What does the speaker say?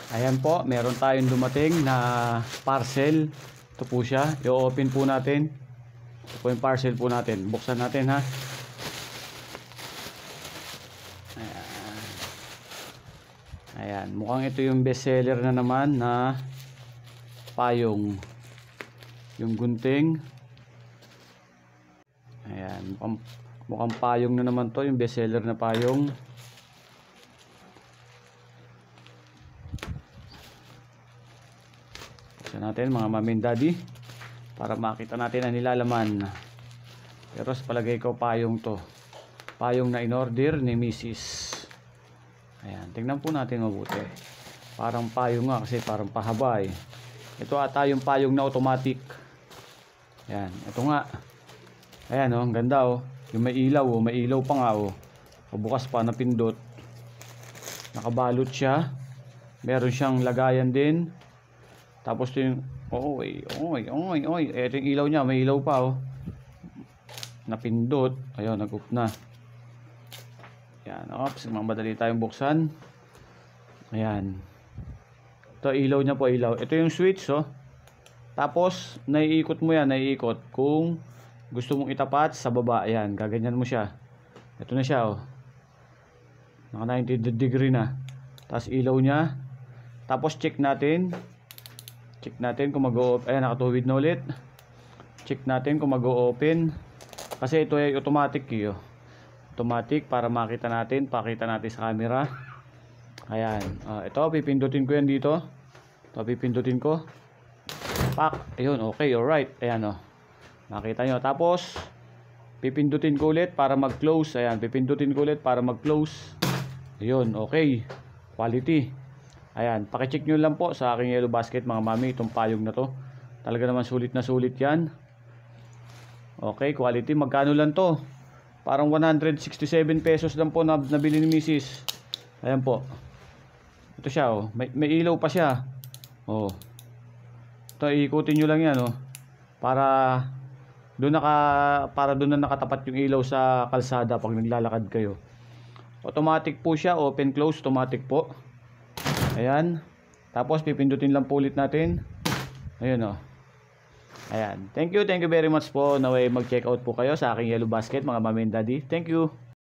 Ayan po, meron tayong dumating na parcel. Ito po siya, i-open po natin. Ito po yung parcel po natin. Buksan natin ha. Ayan. Ayan, mukhang ito yung bestseller na naman na payong. Yung gunting. Ayan, mukhang payong na naman to, yung bestseller na payong. Buksan natin mga mami and daddy para makita natin ang nilalaman. Pero sa palagay ko payong to. Payong na in-order ni Mrs. Ayan, tingnan po natin mabuti. Parang payong nga kasi parang pahaba eh. Ito ata yung payong na automatic. Ayan, ito nga. Ayan oh, ang ganda oh. Yung may ilaw oh, may ilaw pa nga oh. Pabukas pa, napindot. Nakabalot siya. Meron siyang lagayan din. Tapos ito yung ito yung ilaw niya, may ilaw pa oh. Napindot. Ayun, nag-off na. Ayan, ops, mamadali tayong buksan. Ayan. Ito ilaw niya po, ilaw. Ito yung switch oh. Tapos naiikot mo yan, naiikot. Kung gusto mong itapat sa baba, ayan, gaganyan mo siya. Ito na siya oh. Naka 90 degree na. Tapos ilaw niya. Tapos check natin. Check natin kung mag-o-open. Ayan, nakatuwid na ulit. Check natin kung mag-o-open. Kasi ito ay automatic eh, oh. Automatic para makita natin. Pakita natin sa camera. Ayan. Ito, pipindutin ko yan dito. Ito, pipindutin ko. Pak. Ayun, okay, alright. Ayan oh. Makita nyo. Tapos, pipindutin ko ulit para mag-close. Ayan, pipindutin ko ulit para mag-close. Ayun, okay. Quality. Ayan, pakicheck nyo lang po sa aking yellow basket mga mami, itong payong na to. Talaga naman sulit na sulit yan. Okay, quality. Magkano lang to? Parang 167 pesos lang po na nabili ni Mrs. Ayan po. Ito siya oh. May ilaw pa siya. Oh. Ito, iikutin nyo lang yan oh. Para doon na nakatapat yung ilaw sa kalsada pag naglalakad kayo. Automatic po siya, open close automatic po. Ayan. Tapos pipindutin lang po ulit natin. Ayun oh. Ayan. Thank you very much po. Naway mag-check out po kayo sa aking yellow basket mga mami and daddy. Thank you.